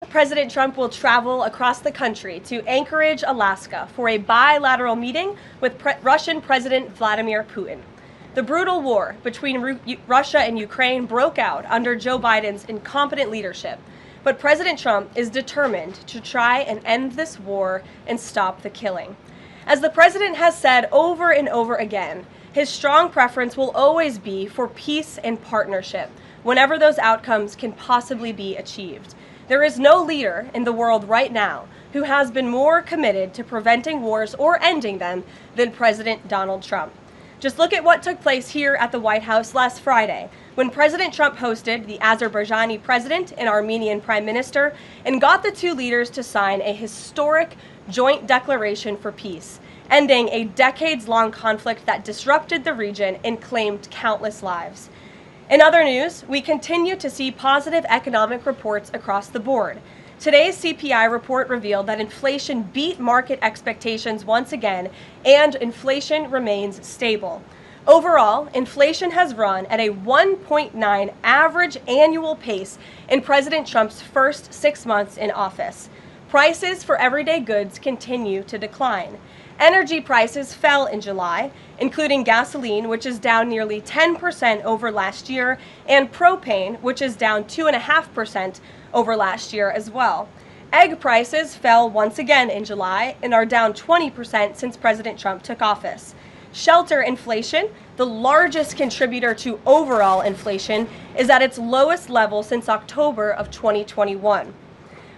President Trump will travel across the country to Anchorage, Alaska, for a bilateral meeting with Russian President Vladimir Putin. The brutal war between Russia and Ukraine broke out under Joe Biden's incompetent leadership, but President Trump is determined to try and end this war and stop the killing. As the president has said over and over again, his strong preference will always be for peace and partnership, whenever those outcomes can possibly be achieved. There is no leader in the world right now who has been more committed to preventing wars or ending them than President Donald Trump. Just look at what took place here at the White House last Friday, when President Trump hosted the Azerbaijani president and Armenian prime minister and got the two leaders to sign a historic joint declaration for peace, ending a decades-long conflict that disrupted the region and claimed countless lives. In other news, we continue to see positive economic reports across the board. Today's CPI report revealed that inflation beat market expectations once again, and inflation remains stable. Overall, inflation has run at a 1.9 average annual pace in President Trump's first 6 months in office. Prices for everyday goods continue to decline. Energy prices fell in July, including gasoline, which is down nearly 10% over last year, and propane, which is down 2.5% over last year as well. Egg prices fell once again in July and are down 20% since President Trump took office. Shelter inflation, the largest contributor to overall inflation, is at its lowest level since October of 2021.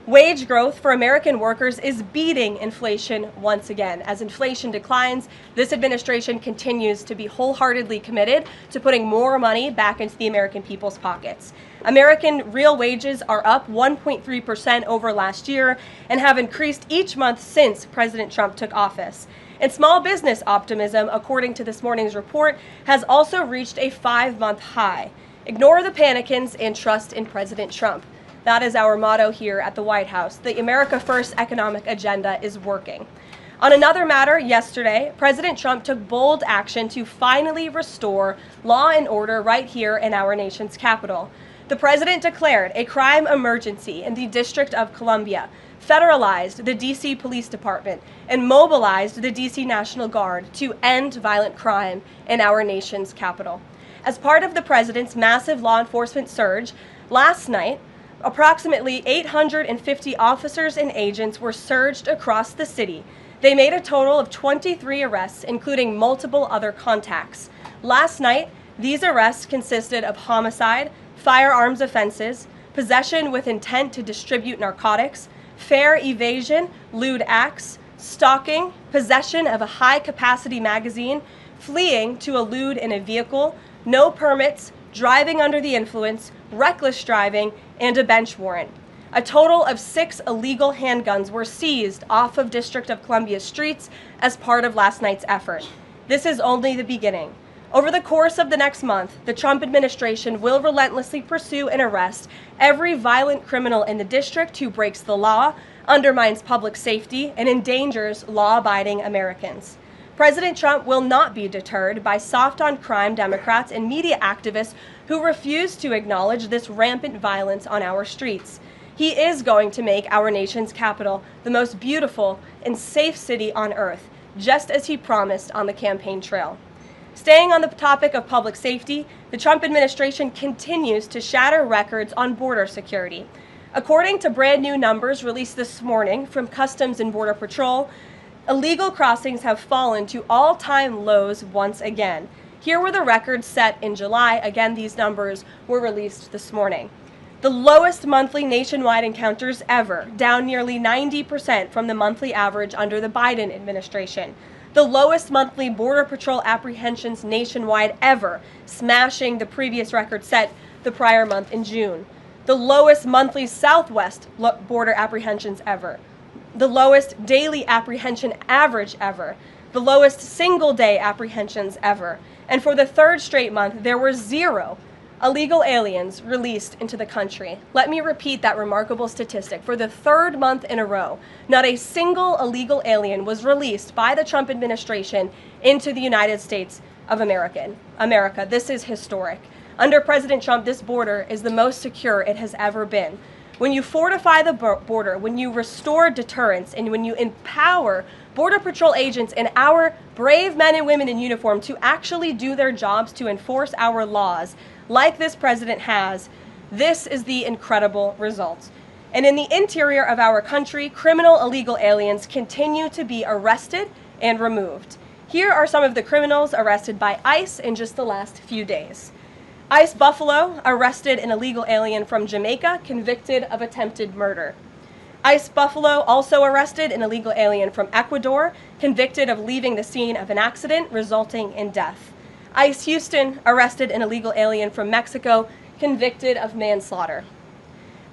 Wage growth for American workers is beating inflation once again. As inflation declines, this administration continues to be wholeheartedly committed to putting more money back into the American people's pockets. American real wages are up 1.3% over last year and have increased each month since President Trump took office. And small business optimism, according to this morning's report, has also reached a 5-month high. Ignore the panicans and trust in President Trump. That is our motto here at the White House. The America First economic agenda is working. On another matter, yesterday, President Trump took bold action to finally restore law and order right here in our nation's capital. The president declared a crime emergency in the District of Columbia, federalized the D.C. Police Department, and mobilized the D.C. National Guard to end violent crime in our nation's capital. As part of the president's massive law enforcement surge, last night, approximately 850 officers and agents were surged across the city. They made a total of 23 arrests, including multiple other contacts. Last night, these arrests consisted of homicide, firearms offenses, possession with intent to distribute narcotics, fare evasion, lewd acts, stalking, possession of a high-capacity magazine, fleeing to a lewd in a vehicle, no permits, driving under the influence, reckless driving, and a bench warrant. A total of 6 illegal handguns were seized off of District of Columbia streets as part of last night's effort. This is only the beginning. Over the course of the next month, the Trump administration will relentlessly pursue and arrest every violent criminal in the district who breaks the law, undermines public safety, and endangers law-abiding Americans. President Trump will not be deterred by soft-on-crime Democrats and media activists who refuse to acknowledge this rampant violence on our streets. He is going to make our nation's capital the most beautiful and safe city on earth, just as he promised on the campaign trail. Staying on the topic of public safety, the Trump administration continues to shatter records on border security. According to brand new numbers released this morning from Customs and Border Patrol, illegal crossings have fallen to all-time lows once again. Here were the records set in July. Again, these numbers were released this morning. The lowest monthly nationwide encounters ever, down nearly 90% from the monthly average under the Biden administration. The lowest monthly Border Patrol apprehensions nationwide ever, smashing the previous record set the prior month in June. The lowest monthly Southwest border apprehensions ever. The lowest daily apprehension average ever. The lowest single-day apprehensions ever. And for the third straight month, there were 0 illegal aliens released into the country. Let me repeat that remarkable statistic. For the third month in a row, not a single illegal alien was released by the Trump administration into the United States of America. This is historic. Under President Trump, this border is the most secure it has ever been. When you fortify the border, when you restore deterrence, and when you empower Border Patrol agents and our brave men and women in uniform to actually do their jobs to enforce our laws, like this president has, this is the incredible result. And in the interior of our country, criminal illegal aliens continue to be arrested and removed. Here are some of the criminals arrested by ICE in just the last few days. ICE Buffalo arrested an illegal alien from Jamaica convicted of attempted murder. ICE Buffalo also arrested an illegal alien from Ecuador convicted of leaving the scene of an accident resulting in death. ICE Houston arrested an illegal alien from Mexico convicted of manslaughter.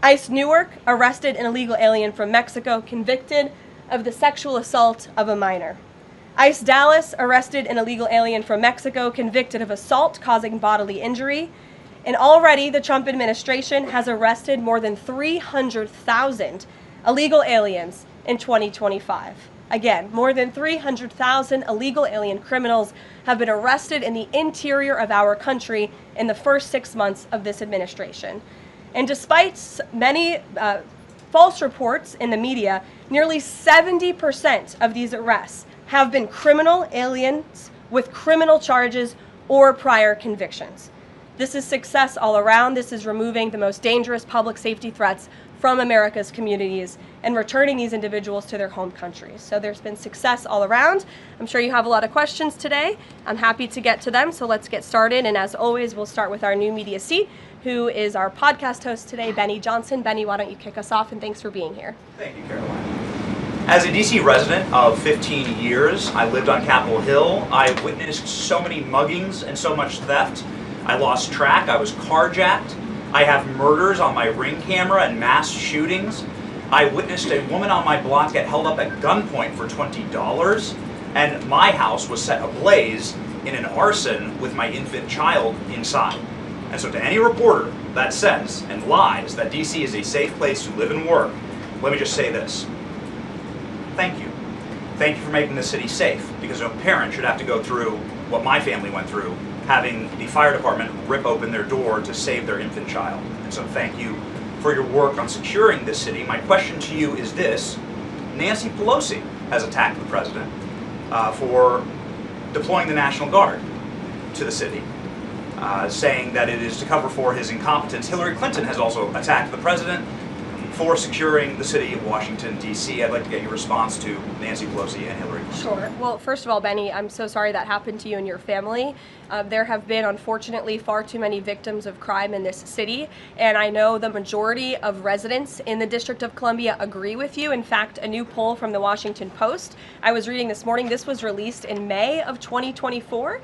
ICE Newark arrested an illegal alien from Mexico convicted of the sexual assault of a minor. ICE Dallas arrested an illegal alien from Mexico convicted of assault causing bodily injury. And already the Trump administration has arrested more than 300,000 illegal aliens in 2025. Again, more than 300,000 illegal alien criminals have been arrested in the interior of our country in the first 6 months of this administration. And despite many false reports in the media, nearly 70% of these arrests have been criminal aliens with criminal charges or prior convictions. This is success all around. This is removing the most dangerous public safety threats from America's communities and returning these individuals to their home countries. So there's been success all around. I'm sure you have a lot of questions today. I'm happy to get to them, so let's get started. And as always, we'll start with our new media seat, who is our podcast host today, Benny Johnson. Benny, why don't you kick us off, and thanks for being here. Thank you, Karoline. As a DC resident of 15 years, I lived on Capitol Hill. I witnessed so many muggings and so much theft. I lost track. I was carjacked. I have murders on my Ring camera and mass shootings. I witnessed a woman on my block get held up at gunpoint for $20, and my house was set ablaze in an arson with my infant child inside. And so to any reporter that says and lies that DC is a safe place to live and work, let me just say this. Thank you. Thank you for making the city safe, because no parent should have to go through what my family went through, having the fire department rip open their door to save their infant child. And so thank you for your work on securing this city. My question to you is this. Nancy Pelosi has attacked the president for deploying the National Guard to the city, saying that it is to cover for his incompetence. Hillary Clinton has also attacked the president for securing the city of Washington, D.C. I'd like to get your response to Nancy Pelosi and Hillary Clinton. Sure. Well, first of all, Benny, I'm so sorry that happened to you and your family. There have been, unfortunately, far too many victims of crime in this city, and I know the majority of residents in the District of Columbia agree with you. In fact, a new poll from the Washington Post I was reading this morning, this was released in May of 2024,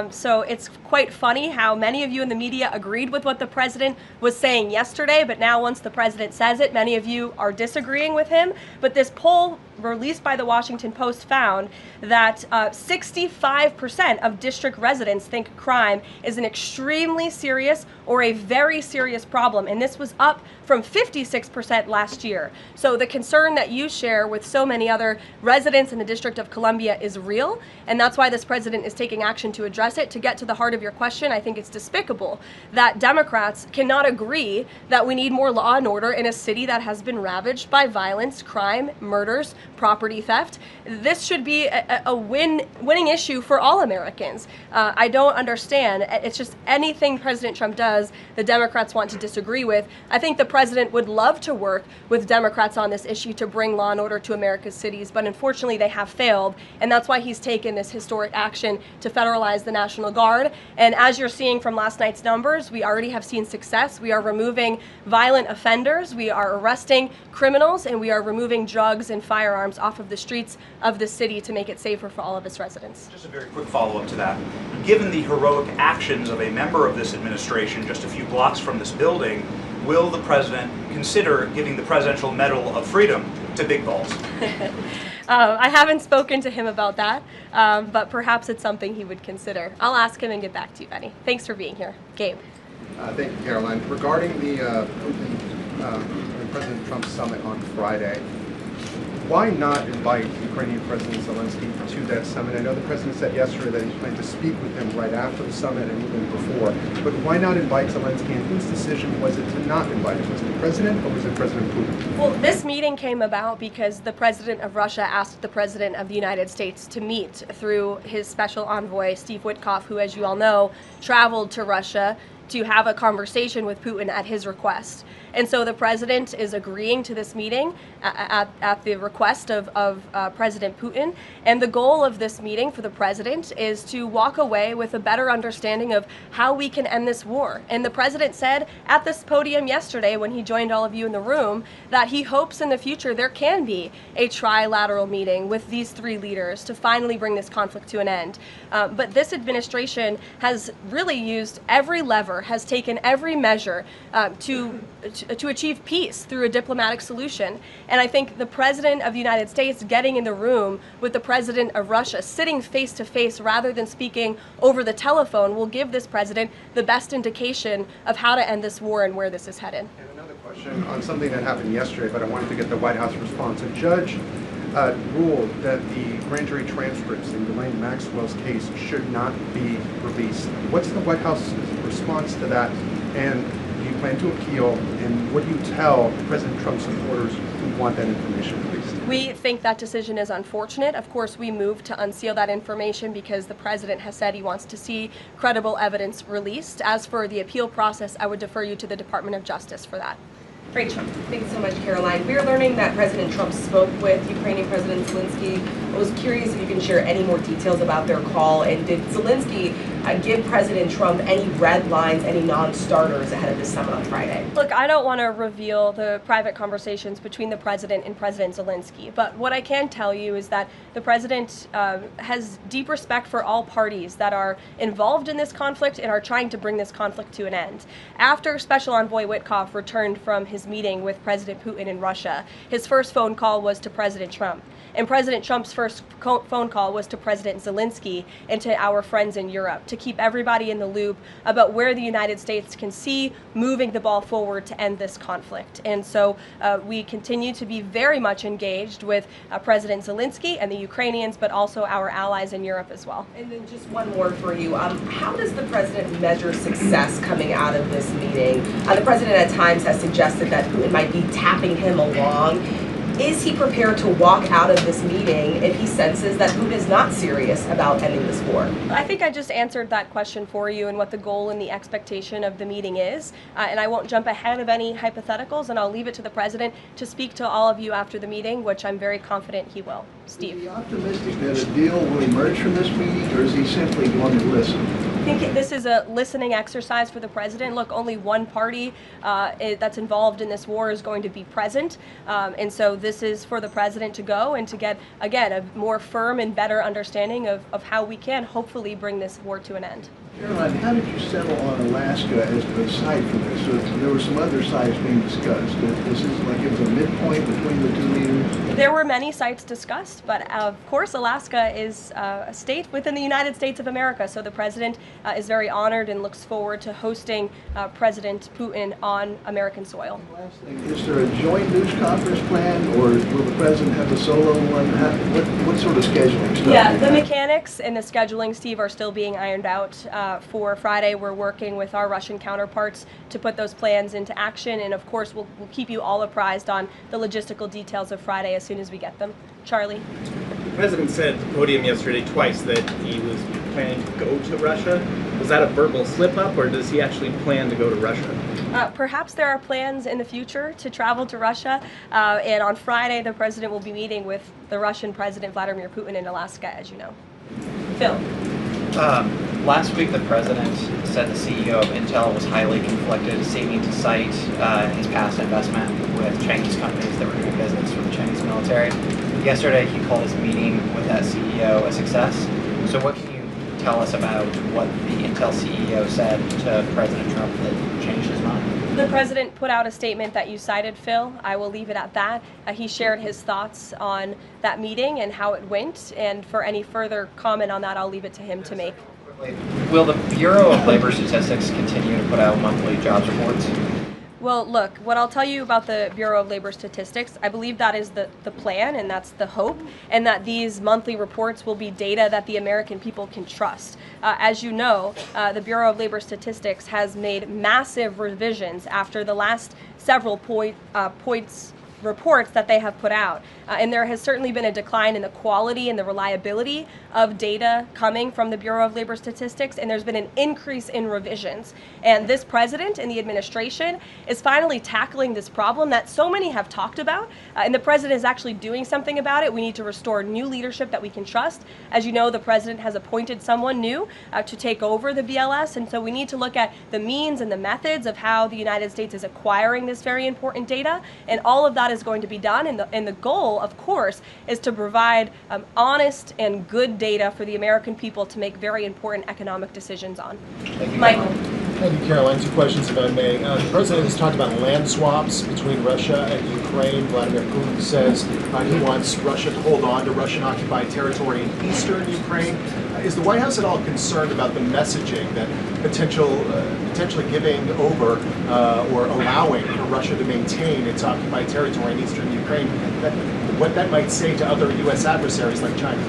so it's quite funny how many of you in the media agreed with what the president was saying yesterday, but now once the president says it, many of you are disagreeing with him. But this poll released by the Washington Post found that 65% of district residents think crime is an extremely serious or a very serious problem, and this was up from 56% last year. So the concern that you share with so many other residents in the District of Columbia is real, and that's why this president is taking action to address it. To get to the heart of your question, I think it's despicable that Democrats cannot agree that we need more law and order in a city that has been ravaged by violence, crime, murders, property theft. This should be a winning issue for all Americans. I don't understand. It's just anything President Trump does, the Democrats want to disagree with. I think the president would love to work with Democrats on this issue to bring law and order to America's cities, but unfortunately they have failed, and that's why he's taken this historic action to federalize the National Guard. And as you're seeing from last night's numbers, we already have seen success. We are removing violent offenders, we are arresting criminals, and we are removing drugs and firearms off of the streets of the city to make it safer for all of its residents. Just a very quick follow-up to that. Given the heroic actions of a member of this administration just a few blocks from this building, will the president consider giving the Presidential Medal of Freedom to Big Balls? I haven't spoken to him about that, but perhaps it's something he would consider. I'll ask him and get back to you, Benny. Thanks for being here. Gabe. Thank you, Karoline. Regarding the President Trump summit on Friday, Why not invite Ukrainian President Zelensky to that summit? I know the president said yesterday that he planned to speak with him right after the summit and even before. But why not invite Zelensky? And whose decision was it to not invite him? Was it the president or was it President Putin? Well, this meeting came about because the president of Russia asked the president of the United States to meet through his special envoy, Steve Witkoff, who, as you all know, traveled to Russia to have a conversation with Putin at his request. And so the president is agreeing to this meeting at the request of President Putin. And the goal of this meeting for the president is to walk away with a better understanding of how we can end this war. And the president said at this podium yesterday when he joined all of you in the room that he hopes in the future there can be a trilateral meeting with these three leaders to finally bring this conflict to an end. But this administration has really used every lever, has taken every measure to achieve peace through a diplomatic solution. And I think the president of the United States getting in the room with the president of Russia, sitting face to face rather than speaking over the telephone, will give this president the best indication of how to end this war and where this is headed. And another question on something that happened yesterday, but I wanted to get the White House response. A judge ruled that the grand jury transcripts in Ghislaine Maxwell's case should not be released. What's the White House response to that? And do you plan to appeal? And what do you tell President Trump supporters who want that information released? We think that decision is unfortunate. Of course, we moved to unseal that information because the president has said he wants to see credible evidence released. As for the appeal process, I would defer you to the Department of Justice for that. Rachel. Thanks so much, Caroline. We are learning that President Trump spoke with Ukrainian President Zelensky. I was curious if you can share any more details about their call, and did Zelensky give President Trump any red lines, any non-starters ahead of this summit on Friday? Look, I don't want to reveal the private conversations between the president and President Zelensky, but what I can tell you is that the president has deep respect for all parties that are involved in this conflict and are trying to bring this conflict to an end. After Special Envoy Witkoff returned from his meeting with President Putin in Russia, his first phone call was to President Trump. And President Trump's first phone call was to President Zelensky and to our friends in Europe to keep everybody in the loop about where the United States can see moving the ball forward to end this conflict. And so we continue to be very much engaged with President Zelensky and the Ukrainians, but also our allies in Europe as well. And then just one more for you. How does the president measure success coming out of this meeting? The president at times has suggested that Putin might be tapping him along. Is he prepared to walk out of this meeting if he senses that Putin is not serious about ending this war? I think I just answered that question for you and what the goal and the expectation of the meeting is. And I won't jump ahead of any hypotheticals, and I'll leave it to the president to speak to all of you after the meeting, which I'm very confident he will. Steve. Is he optimistic that a deal will emerge from this meeting, or is he simply going to listen? I think this is a listening exercise for the president. Look, only one party that's involved in this war is going to be present. And so this is for the president to go and to get, again, a more firm and better understanding of how we can hopefully bring this war to an end. Caroline, how did you settle on Alaska as the site for this? So there were some other sites being discussed. This is like it was a midpoint between the two leaders? There were many sites discussed, but of course Alaska is a state within the United States of America, so the president is very honored and looks forward to hosting President Putin on American soil. Last thing, is there a joint news conference plan, or will the president have a solo one? What sort of scheduling stuff? Yeah, the mechanics and the scheduling, Steve, are still being ironed out. For Friday, we're working with our Russian counterparts to put those plans into action, and of course we'll keep you all apprised on the logistical details of Friday as soon as we get them. Charlie? The president said at the podium yesterday twice that he was planning to go to Russia. Was that a verbal slip-up, or does he actually plan to go to Russia? Perhaps there are plans in the future to travel to Russia, and on Friday the president will be meeting with the Russian President Vladimir Putin in Alaska, as you know. Phil? Last week, the president said the CEO of Intel was highly conflicted, seeming to cite his past investment with Chinese companies that were doing business with the Chinese military. Yesterday, he called his meeting with that CEO a success. So what can you tell us about what the Intel CEO said to President Trump that changed his mind? The president put out a statement that you cited, Phil. I will leave it at that. He shared his thoughts on that meeting and how it went, and for any further comment on that, I'll leave it to him to make. Will the Bureau of Labor Statistics continue to put out monthly jobs reports? Well, look, what I'll tell you about the Bureau of Labor Statistics, I believe that is the plan and that's the hope, and that these monthly reports will be data that the American people can trust. As you know, the Bureau of Labor Statistics has made massive revisions after the last several reports that they have put out. And there has certainly been a decline in the quality and the reliability of data coming from the Bureau of Labor Statistics, and there's been an increase in revisions. And this president and the administration is finally tackling this problem that so many have talked about, and the president is actually doing something about it. We need to restore new leadership that we can trust. As you know, the president has appointed someone new to take over the BLS, and so we need to look at the means and the methods of how the United States is acquiring this very important data, and all of that is going to be done, and the goal, of course, is to provide honest and good data for the American people to make very important economic decisions on. Michael. Thank you, Caroline. Two questions, if I may. The president has talked about land swaps between Russia and Ukraine. Vladimir Putin says he wants Russia to hold on to Russian-occupied territory in eastern Ukraine. Is the White House at all concerned about the messaging that potentially giving over or allowing for Russia to maintain its occupied territory in eastern Ukraine, what that might say to other U.S. adversaries like China?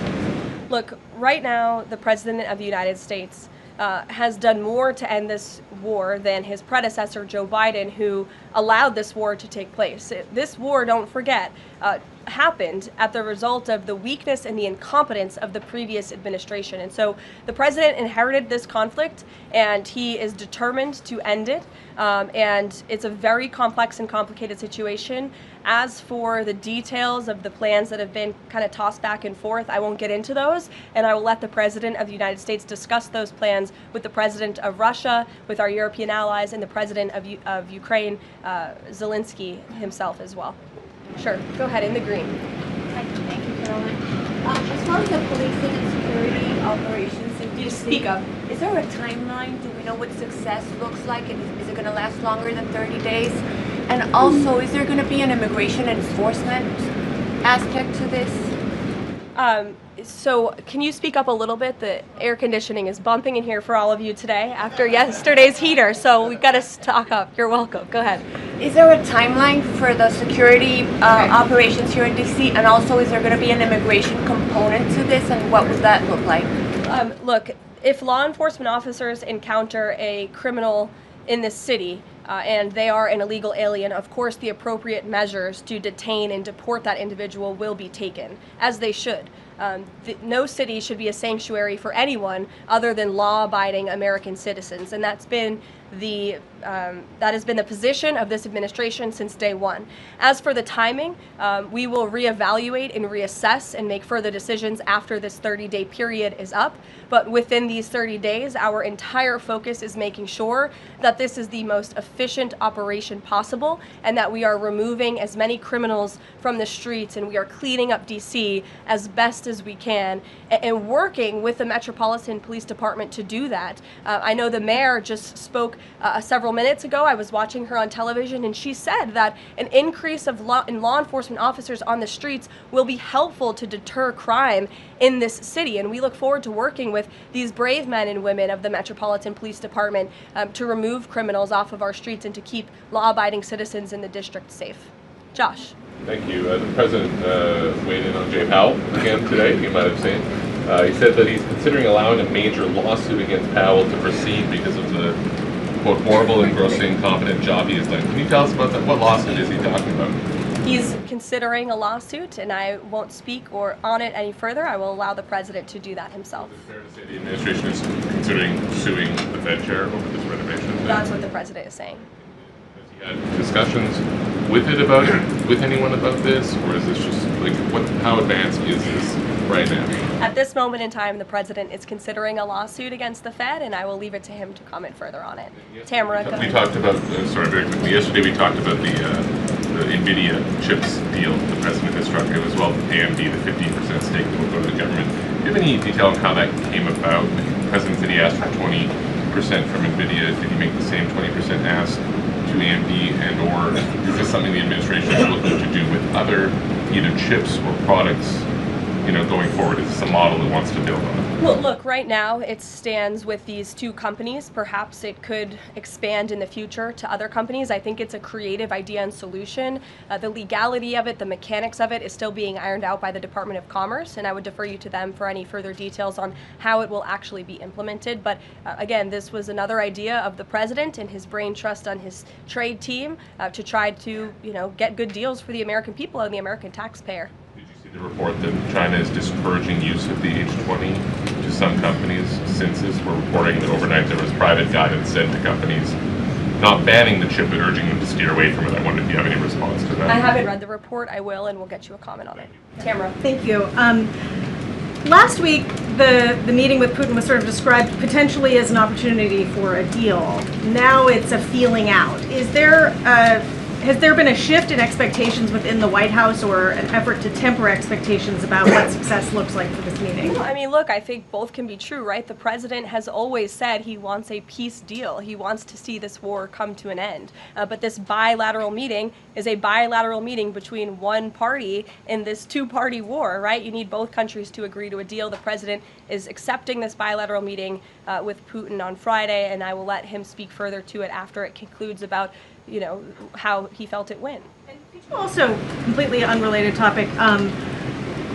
Look, right now, the President of the United States has done more to end this war than his predecessor, Joe Biden, who allowed this war to take place. This war, don't forget, happened at the result of the weakness and the incompetence of the previous administration. And so the president inherited this conflict, and he is determined to end it. And it's a very complex and complicated situation. As for the details of the plans that have been kind of tossed back and forth, I won't get into those, and I will let the President of the United States discuss those plans with the President of Russia, with our European allies, and the President of Ukraine, Zelensky himself as well. Sure, go ahead, in the green. Thank you, Caroline. As far as the policing and security operations in DC, Speak up. Is there a timeline? Do we know what success looks like? Is it going to last longer than 30 days? And also, is there going to be an immigration enforcement aspect to this? So can you speak up a little bit? The air conditioning is bumping in here for all of you today after yesterday's heater, so we've got to stock up. You're welcome. Go ahead. Is there a timeline for the security operations here in DC? And also, is there going to be an immigration component to this, and what would that look like? Look, if law enforcement officers encounter a criminal in this city, and they are an illegal alien, of course the appropriate measures to detain and deport that individual will be taken, as they should. No city should be a sanctuary for anyone other than law-abiding American citizens, and that has been the position of this administration since day one. As for the timing, we will reevaluate and reassess and make further decisions after this 30-day period is up. But within these 30 days, our entire focus is making sure that this is the most efficient operation possible, and that we are removing as many criminals from the streets, and we are cleaning up DC as best as we can, and working with the Metropolitan Police Department to do that. I know the mayor just spoke several minutes ago. I was watching her on television, and she said that an increase in law enforcement officers on the streets will be helpful to deter crime in this city, and we look forward to working with these brave men and women of the Metropolitan Police Department to remove criminals off of our streets and to keep law-abiding citizens in the district safe. Josh. Thank you. The president weighed in on Jay Powell again today, you might have seen. He said that he's considering allowing a major lawsuit against Powell to proceed because of the, quote, horrible and grossly incompetent job he has done. Can you tell us about that? What lawsuit is he talking about? He's considering a lawsuit, and I won't speak on it any further. I will allow the president to do that himself. Is it fair to say the administration is considering suing the Fed chair over this renovation? That's what the president is saying. Has he had discussions with anyone about this, or is this just like how advanced is this right now? At this moment in time, the president is considering a lawsuit against the Fed, and I will leave it to him to comment further on it. Tamara, go ahead. We talked about yesterday. We talked about the NVIDIA chips deal the president has struck, as well as AMD, the 15% stake that will go to the government. Do you have any detail on how that came about? The president said he asked for 20% from NVIDIA. Did he make the same 20% ask to AMD, or is this something the administration is looking to do with other either chips or products going forward? Is this a model it wants to build on? Well, look, right now it stands with these two companies. Perhaps it could expand in the future to other companies. I think it's a creative idea and solution. The legality of it, the mechanics of it is still being ironed out by the Department of Commerce, and I would defer you to them for any further details on how it will actually be implemented. But again, this was another idea of the president and his brain trust on his trade team to try to, get good deals for the American people and the American taxpayer. The report that China is discouraging use of the H-20 to some companies. Since this, we're reporting that overnight there was private guidance sent to companies not banning the chip but urging them to steer away from it. I wonder if you have any response to that. I haven't read the report. I will, and we'll get you a comment on it. Tamara. Thank you. Last week, the meeting with Putin was sort of described potentially as an opportunity for a deal. Now it's a feeling out. Has there been a shift in expectations within the White House or an effort to temper expectations about what success looks like for this meeting? Well, I mean, look, I think both can be true, right? The president has always said he wants a peace deal. He wants to see this war come to an end. But this bilateral meeting is a bilateral meeting between one party in this two-party war, right? You need both countries to agree to a deal. The president is accepting this bilateral meeting with Putin on Friday, and I will let him speak further to it after it concludes about how he felt it went. And also, completely unrelated topic,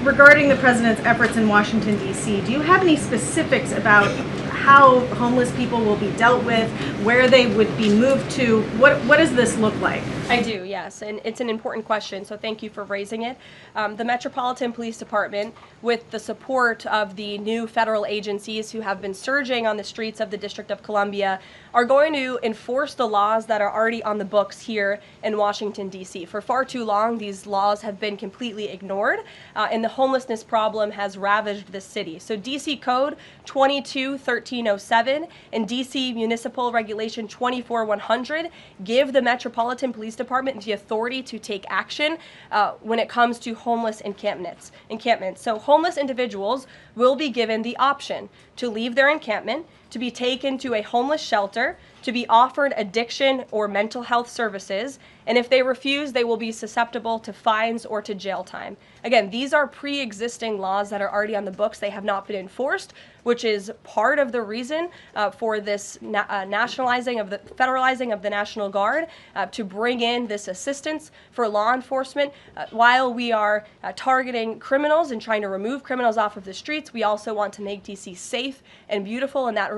regarding the president's efforts in Washington, D.C., do you have any specifics about how homeless people will be dealt with, where they would be moved to? What does this look like? I do, yes, and it's an important question, so thank you for raising it. The Metropolitan Police Department, with the support of the new federal agencies who have been surging on the streets of the District of Columbia, are going to enforce the laws that are already on the books here in Washington, D.C. For far too long, these laws have been completely ignored, and the homelessness problem has ravaged the city. So D.C. Code 22-1307 and D.C. Municipal Regulation 24-100 give the Metropolitan Police Department the authority to take action when it comes to homeless encampments. So homeless individuals will be given the option to leave their encampment, to be taken to a homeless shelter, to be offered addiction or mental health services, and if they refuse, they will be susceptible to fines or to jail time. Again, these are pre-existing laws that are already on the books. They have not been enforced, which is part of the reason for this federalizing of the National Guard to bring in this assistance for law enforcement. While we are targeting criminals and trying to remove criminals off of the streets, we also want to make DC safe and beautiful, and that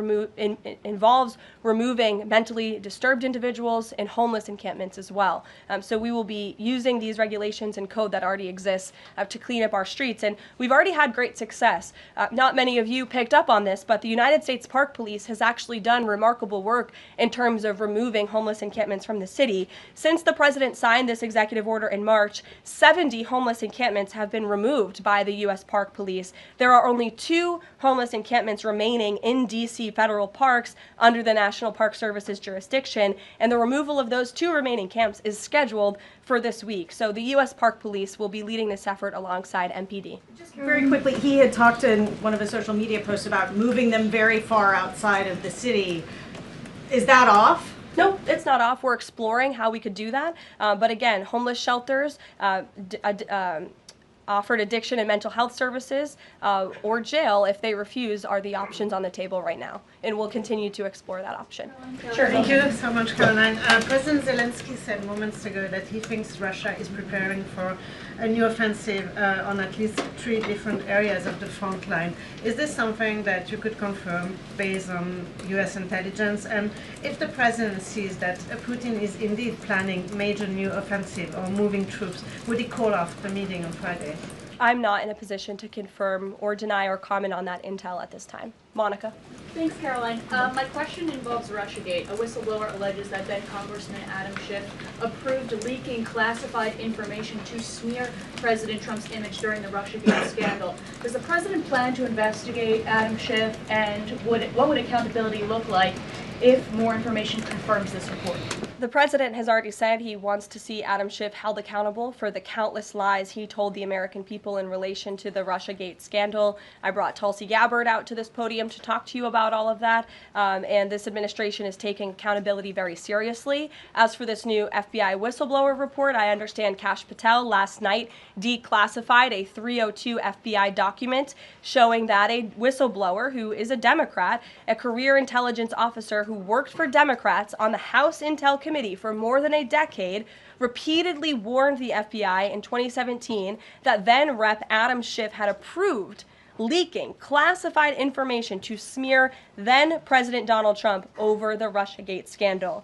involves removing mentally disturbed individuals and homeless encampments as well. So we will be using these regulations and code that already exists to clean up our streets, and we've already had great success. Not many of you picked up on this, but the United States Park Police has actually done remarkable work in terms of removing homeless encampments from the city. Since the president signed this executive order in March, 70 homeless encampments have been removed by the U.S. Park Police. There are only 2 homeless encampments remaining in D.C. federal parks under the National Park Service's jurisdiction, and the removal of those 2 remaining camps is scheduled for this week. So the U.S. Park Police will be leading this effort alongside MPD. Just very quickly, he had talked in one of his social media posts about moving them very far outside of the city. Is that off? No, it's not off. We're exploring how we could do that. But again, homeless shelters, offered addiction and mental health services, or jail if they refuse are the options on the table right now. And we'll continue to explore that option. Sure. Thank you so much, Karoline. President Zelensky said moments ago that he thinks Russia is preparing for a new offensive on at least 3 different areas of the front line. Is this something that you could confirm based on U.S. intelligence? And if the president sees that Putin is indeed planning major new offensive or moving troops, would he call off the meeting on Friday? I'm not in a position to confirm or deny or comment on that intel at this time. Monica. Thanks, Caroline. My question involves Russiagate. A whistleblower alleges that then Congressman Adam Schiff approved leaking classified information to smear President Trump's image during the Russiagate scandal. Does the president plan to investigate Adam Schiff, and what would accountability look like if more information confirms this report? The president has already said he wants to see Adam Schiff held accountable for the countless lies he told the American people in relation to the Russiagate scandal. I brought Tulsi Gabbard out to this podium to talk to you about all of that, and this administration is taking accountability very seriously. As for this new FBI whistleblower report, I understand Kash Patel last night declassified a 302 FBI document showing that a whistleblower who is a Democrat, a career intelligence officer who worked for Democrats on the House Intel Committee for more than a decade, repeatedly warned the FBI in 2017 that then Rep. Adam Schiff had approved leaking classified information to smear then President Donald Trump over the Russiagate scandal.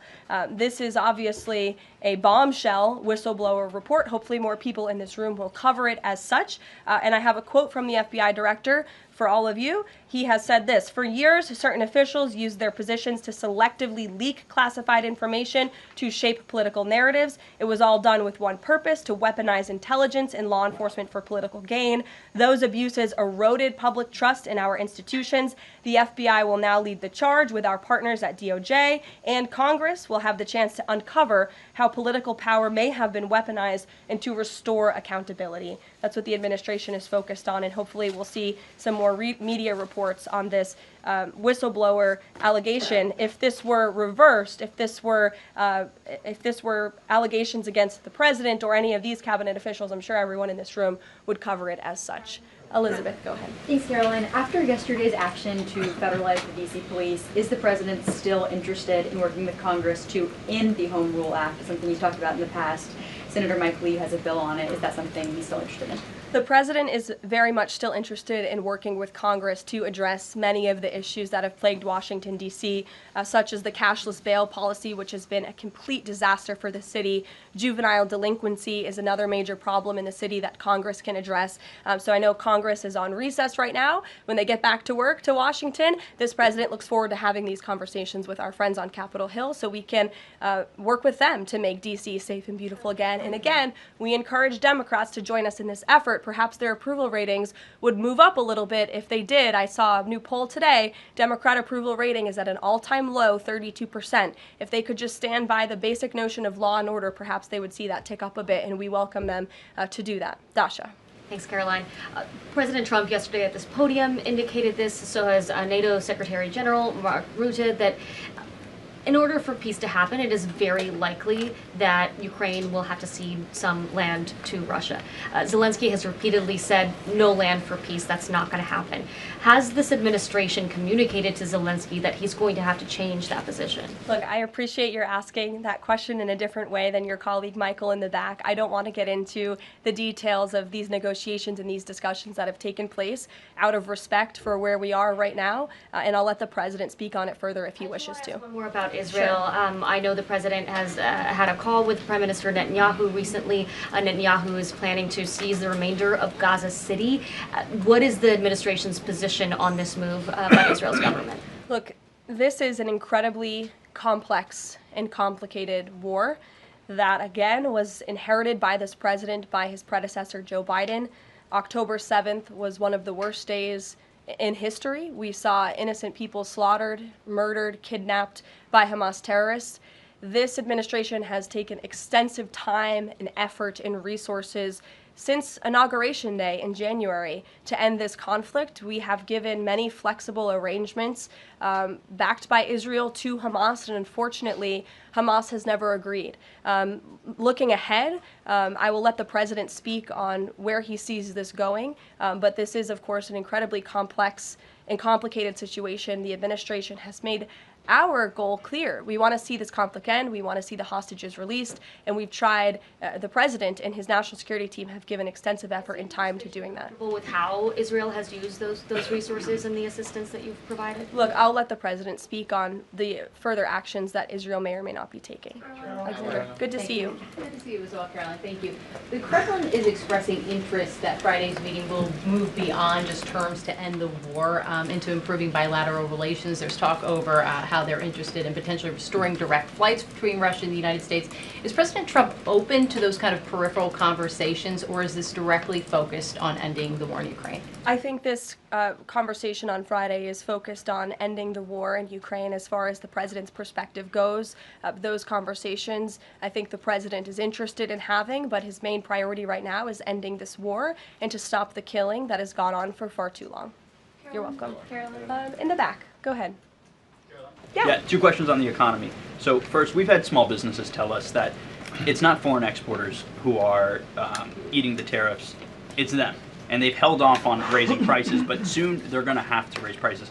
This is obviously a bombshell whistleblower report. Hopefully more people in this room will cover it as such. And I have a quote from the FBI director for all of you. He has said this: "For years, certain officials used their positions to selectively leak classified information to shape political narratives. It was all done with one purpose: to weaponize intelligence and law enforcement for political gain. Those abuses eroded public trust in our institutions. The FBI will now lead the charge with our partners at DOJ, and Congress will have the chance to uncover how political power may have been weaponized and to restore accountability." That's what the administration is focused on, and hopefully we'll see some more media reports on this whistleblower allegation. If this were reversed, if this were allegations against the president or any of these cabinet officials, I'm sure everyone in this room would cover it as such. Elizabeth, go ahead. Thanks, Caroline. After yesterday's action to federalize the DC police, is the president still interested in working with Congress to end the Home Rule Act? It's something you've talked about in the past. Senator Mike Lee has a bill on it. Is that something he's still interested in? The president is very much still interested in working with Congress to address many of the issues that have plagued Washington, D.C., such as the cashless bail policy, which has been a complete disaster for the city. Juvenile delinquency is another major problem in the city that Congress can address. So I know Congress is on recess right now. When they get back to work to Washington, this president looks forward to having these conversations with our friends on Capitol Hill so we can work with them to make D.C. safe and beautiful again. And again, we encourage Democrats to join us in this effort. Perhaps their approval ratings would move up a little bit if they did. I saw a new poll today. Democrat approval rating is at an all-time low, 32%. If they could just stand by the basic notion of law and order, perhaps they would see that tick up a bit, and we welcome them to do that. Dasha. Thanks, Caroline. President Trump yesterday at this podium indicated this, so has NATO Secretary General Mark Rutte, that in order for peace to happen, it is very likely that Ukraine will have to cede some land to Russia. Zelensky has repeatedly said no land for peace. That's not going to happen. Has this administration communicated to Zelensky that he's going to have to change that position? Look, I appreciate your asking that question in a different way than your colleague Michael in the back. I don't want to get into the details of these negotiations and these discussions that have taken place out of respect for where we are right now, and I'll let the president speak on it further if he wishes to. One more about Israel. Sure. I know the president has had a call with Prime Minister Netanyahu recently. Netanyahu is planning to seize the remainder of Gaza City. What is the administration's position on this move by Israel's government? Look, this is an incredibly complex and complicated war that, again, was inherited by this president, by his predecessor, Joe Biden. October 7th was one of the worst days in history. We saw innocent people slaughtered, murdered, kidnapped by Hamas terrorists. This administration has taken extensive time and effort and resources since Inauguration Day in January to end this conflict. We have given many flexible arrangements backed by Israel to Hamas, and unfortunately, Hamas has never agreed. Looking ahead, I will let the president speak on where he sees this going, but this is, of course, an incredibly complex and complicated situation. The administration has made our goal clear. We want to see this conflict end. We want to see the hostages released, and we've tried. The president and his national security team have given extensive effort and time to doing that. With how Israel has used those resources and the assistance that you've provided? Look, I'll let the president speak on the further actions that Israel may or may not be taking. Good to see you. Good to see you as well, Caroline. Thank you. The Kremlin is expressing interest that Friday's meeting will move beyond just terms to end the war into improving bilateral relations. There's talk over how they're interested in potentially restoring direct flights between Russia and the United States. Is President Trump open to those kind of peripheral conversations, or is this directly focused on ending the war in Ukraine? I think this conversation on Friday is focused on ending the war in Ukraine as far as the president's perspective goes. Those conversations, I think the president is interested in having, but his main priority right now is ending this war and to stop the killing that has gone on for far too long. You're welcome. In the back. Go ahead. Yeah, 2 questions on the economy. So first, we've had small businesses tell us that it's not foreign exporters who are eating the tariffs, it's them. And they've held off on raising prices, but soon they're going to have to raise prices.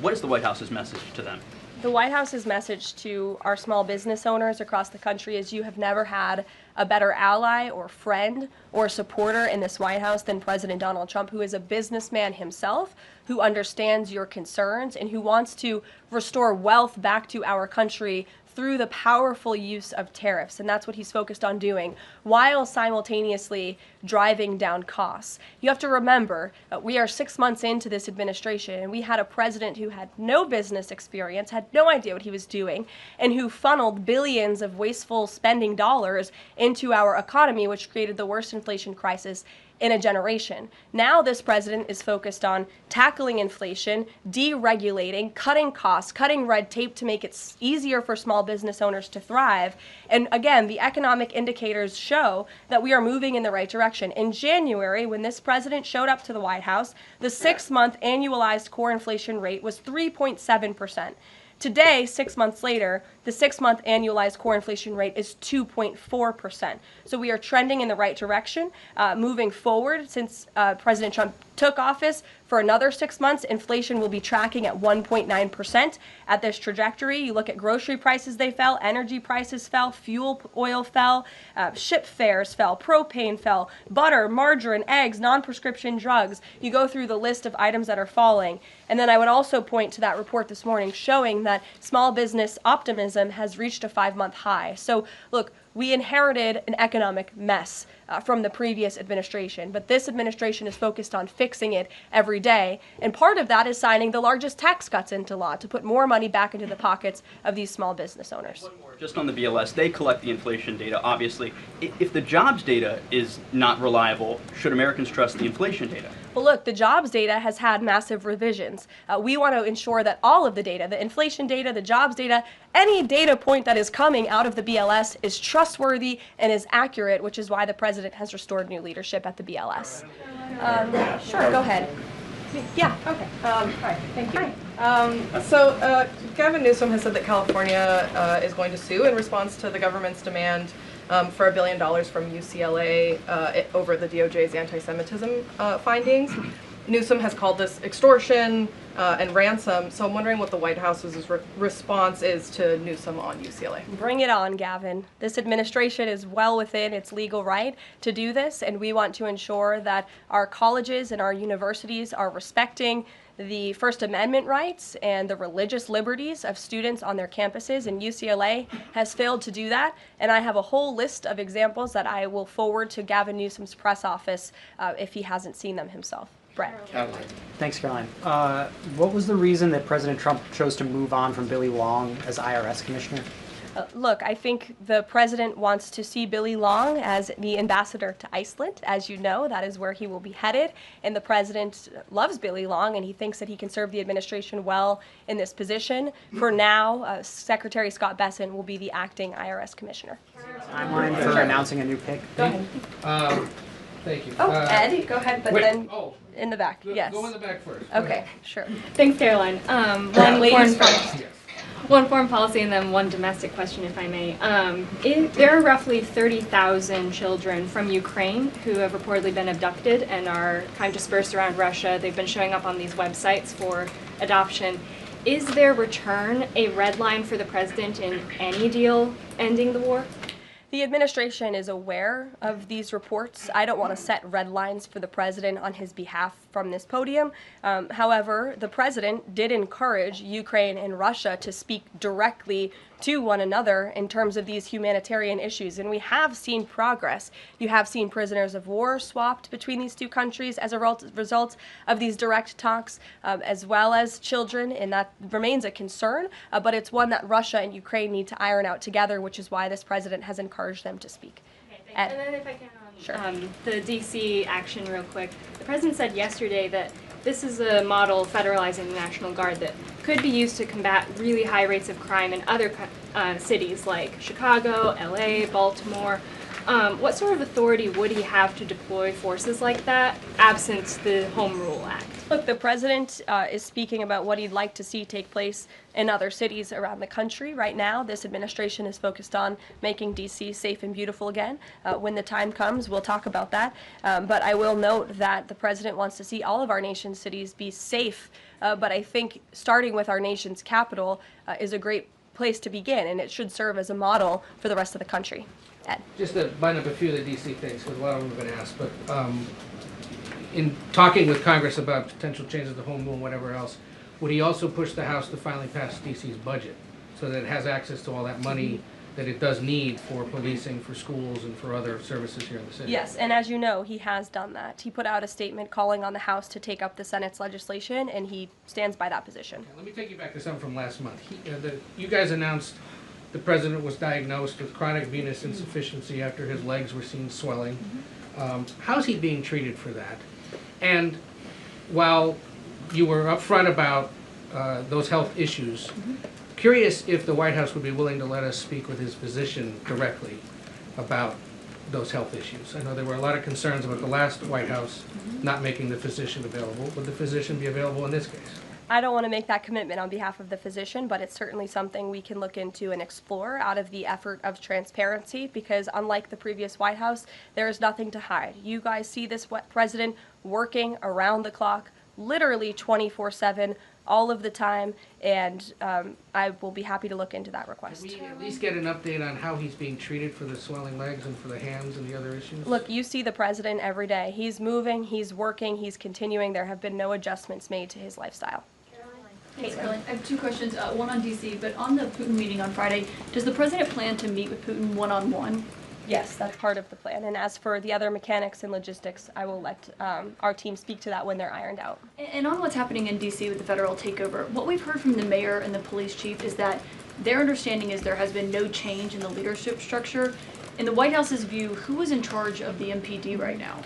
What is the White House's message to them? The White House's message to our small business owners across the country is you have never had a better ally or friend or supporter in this White House than President Donald Trump, who is a businessman himself, who understands your concerns and who wants to restore wealth back to our country through the powerful use of tariffs. And that's what he's focused on doing, while simultaneously driving down costs. You have to remember, we are 6 months into this administration, and we had a president who had no business experience, had no idea what he was doing, and who funneled billions of wasteful spending dollars into our economy, which created the worst inflation crisis in a generation. Now this president is focused on tackling inflation, deregulating, cutting costs, cutting red tape to make it easier for small business owners to thrive. And again, the economic indicators show that we are moving in the right direction. In January, when this president showed up to the White House, the 6-month annualized core inflation rate was 3.7%. Today, 6 months later, the 6-month annualized core inflation rate is 2.4%. So we are trending in the right direction. Moving forward, since President Trump took office, for another 6 months, inflation will be tracking at 1.9% at this trajectory. You look at grocery prices, they fell, energy prices fell, fuel oil fell, ship fares fell, propane fell, butter, margarine, eggs, non-prescription drugs. You go through the list of items that are falling. And then I would also point to that report this morning showing that small business optimism has reached a 5-month high. So look, we inherited an economic mess from the previous administration, but this administration is focused on fixing it every day. And part of that is signing the largest tax cuts into law to put more money back into the pockets of these small business owners. Just on the BLS, they collect the inflation data, obviously. If the jobs data is not reliable, should Americans trust the inflation data? Well, look, the jobs data has had massive revisions. We want to ensure that all of the data, the inflation data, the jobs data, any data point that is coming out of the BLS is trustworthy and is accurate, which is why the president has restored new leadership at the BLS. Sure, go ahead. Yeah. Okay. Hi. Thank you. Hi. Gavin Newsom has said that California is going to sue in response to the government's demand for $1 billion from UCLA over the DOJ's anti-Semitism findings. Newsom has called this extortion and ransom, so I'm wondering what the White House's response is to Newsom on UCLA. Bring it on, Gavin. This administration is well within its legal right to do this, and we want to ensure that our colleges and our universities are respecting the First Amendment rights and the religious liberties of students on their campuses, and UCLA has failed to do that. And I have a whole list of examples that I will forward to Gavin Newsom's press office if he hasn't seen them himself. Brett. Caroline. Thanks, Caroline. What was the reason that President Trump chose to move on from Billy Long as IRS commissioner? Look, I think the president wants to see Billy Long as the ambassador to Iceland. As you know, that is where he will be headed. And the president loves Billy Long, and he thinks that he can serve the administration well in this position. For now, Secretary Scott Bessent will be the acting IRS commissioner. Timeline for announcing a new pick? Go ahead. Thank you. Oh, Ed, go ahead, but wait, then in the back, yes. Go in the back first. Okay, sure. Thanks, Caroline. One foreign policy and then one domestic question, if I may. There are roughly 30,000 children from Ukraine who have reportedly been abducted and are kind of dispersed around Russia. They've been showing up on these websites for adoption. Is their return a red line for the president in any deal ending the war? The administration is aware of these reports. I don't want to set red lines for the president on his behalf from this podium. However, the president did encourage Ukraine and Russia to speak directly to one another in terms of these humanitarian issues. And we have seen progress. You have seen prisoners of war swapped between these two countries as a result of these direct talks, as well as children, and that remains a concern, but it's one that Russia and Ukraine need to iron out together, which is why this president has encouraged them to speak. And then if I can, Sure. The DC action real quick. The president said yesterday that this is a model federalizing the National Guard that could be used to combat really high rates of crime in other cities like Chicago, LA, Baltimore. What sort of authority would he have to deploy forces like that, absent the Home Rule Act? Look, the president is speaking about what he'd like to see take place in other cities around the country. Right now, this administration is focused on making D.C. safe and beautiful again. When the time comes, we'll talk about that. But I will note that the president wants to see all of our nation's cities be safe. But I think starting with our nation's capital is a great place to begin, and it should serve as a model for the rest of the country. Ed. Just to bind up a few of the D.C. things, because a lot of them have been asked, but in talking with Congress about potential changes to home rule and whatever else, would he also push the House to finally pass D.C.'s budget so that it has access to all that money that it does need for policing, for schools, and for other services here in the city? Yes, and as you know, he has done that. He put out a statement calling on the House to take up the Senate's legislation, and he stands by that position. Okay, let me take you back to something from last month. You guys announced the president was diagnosed with chronic venous insufficiency after his legs were seen swelling. How's he being treated for that? And while you were upfront about those health issues, curious if the White House would be willing to let us speak with his physician directly about those health issues. I know there were a lot of concerns about the last White House not making the physician available. Would the physician be available in this case? I don't want to make that commitment on behalf of the physician, but it's certainly something we can look into and explore out of the effort of transparency, because unlike the previous White House, there is nothing to hide. You guys see this president working around the clock, literally 24/7, all of the time, and I will be happy to look into that request. Can we at least get an update on how he's being treated for the swelling legs and for the hands and the other issues? Look, you see the president every day. He's moving, he's working, he's continuing. There have been no adjustments made to his lifestyle. Thanks, Karoline. I have two questions, one on D.C., but on the Putin meeting on Friday, does the president plan to meet with Putin one-on-one? Yes, that's part of the plan. And as for the other mechanics and logistics, I will let our team speak to that when they're ironed out. And on what's happening in D.C. with the federal takeover, what we've heard from the mayor and the police chief is that their understanding is there has been no change in the leadership structure. In the White House's view, who is in charge of the MPD right now?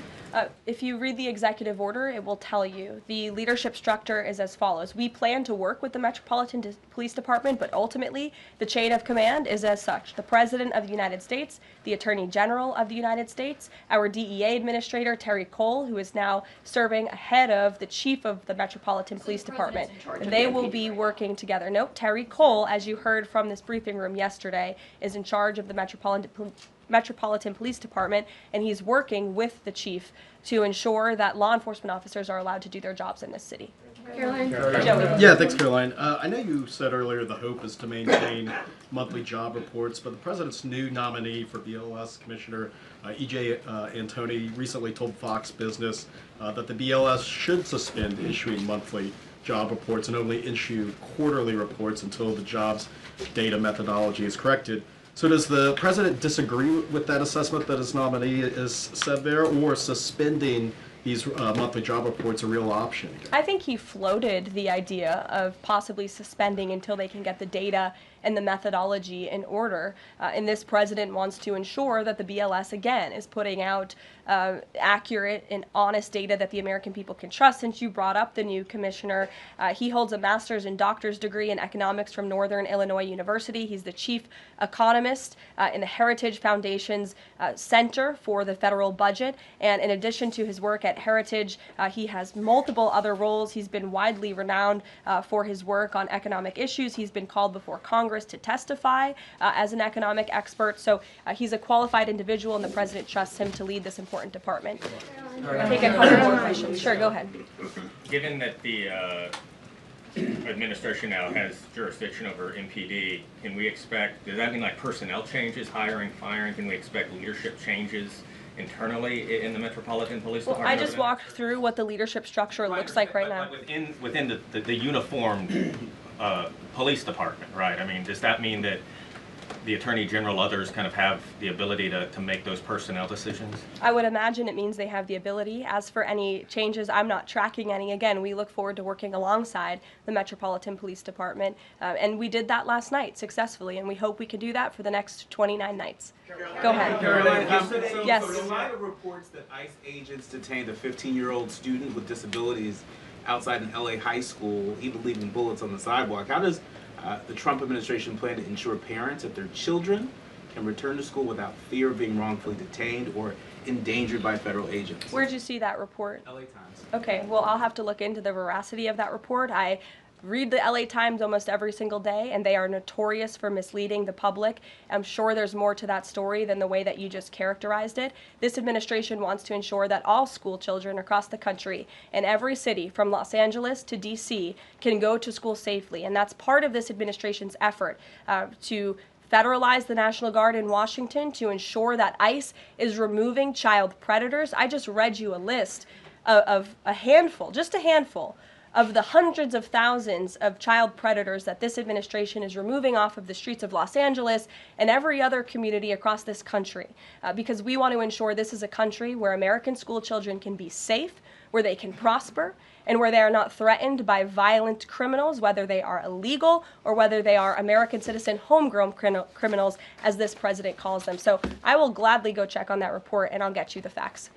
If you read the executive order, it will tell you. The leadership structure is as follows. We plan to work with the Metropolitan Police Department, but ultimately the chain of command is as such. The President of the United States, the Attorney General of the United States, our DEA Administrator, Terry Cole, who is now serving ahead of the Chief of the Metropolitan Police Department. And they will be working together. Nope, Terry Cole, as you heard from this briefing room yesterday, is in charge of the Metropolitan Police Department, and he's working with the chief to ensure that law enforcement officers are allowed to do their jobs in this city. Caroline? Joey. Yeah, thanks, Caroline. I know you said earlier the hope is to maintain monthly job reports, but the president's new nominee for BLS Commissioner E.J. Antoni recently told Fox Business that the BLS should suspend issuing monthly job reports and only issue quarterly reports until the jobs data methodology is corrected. So does the president disagree with that assessment that his nominee is said there, or suspending these monthly job reports a real option? I think he floated the idea of possibly suspending until they can get the data and the methodology in order. And this president wants to ensure that the BLS, again, is putting out accurate and honest data that the American people can trust. Since you brought up the new commissioner, he holds a master's and doctor's degree in economics from Northern Illinois University. He's the chief economist in the Heritage Foundation's Center for the Federal Budget. And in addition to his work at Heritage, he has multiple other roles. He's been widely renowned for his work on economic issues. He's been called before Congress to testify as an economic expert. So he's a qualified individual, and the president trusts him to lead this important department. I'll take a couple more questions. Sure, go ahead. Given that the administration now has jurisdiction over MPD, can we expect, does that mean like personnel changes, hiring, firing? Can we expect leadership changes internally in the Metropolitan Police Department? I just walked through what the leadership structure looks like right now. Within the uniformed police department, right? I mean, does that mean that the Attorney General, others kind of have the ability to make those personnel decisions? I would imagine it means they have the ability. As for any changes, I'm not tracking any. Again, we look forward to working alongside the Metropolitan Police Department, and we did that last night successfully, and we hope we can do that for the next 29 nights. Go ahead. Karoline, Yes. So in light of reports that ICE agents detained a 15-year-old student with disabilities outside an LA high school, even leaving bullets on the sidewalk, how does the Trump administration plan to ensure parents that their children can return to school without fear of being wrongfully detained or endangered by federal agents? Where'd you see that report? LA Times. Okay, well, I'll have to look into the veracity of that report. I read the LA Times almost every single day, and they are notorious for misleading the public. I'm sure there's more to that story than the way that you just characterized it. This administration wants to ensure that all school children across the country in every city, from Los Angeles to DC, can go to school safely. And that's part of this administration's effort to federalize the National Guard in Washington, to ensure that ICE is removing child predators. I just read you a list of a handful, just a handful, of the hundreds of thousands of child predators that this administration is removing off of the streets of Los Angeles and every other community across this country, because we want to ensure this is a country where American school children can be safe, where they can prosper, and where they are not threatened by violent criminals, whether they are illegal or whether they are American citizen homegrown criminals, as this president calls them. So I will gladly go check on that report, and I'll get you the facts.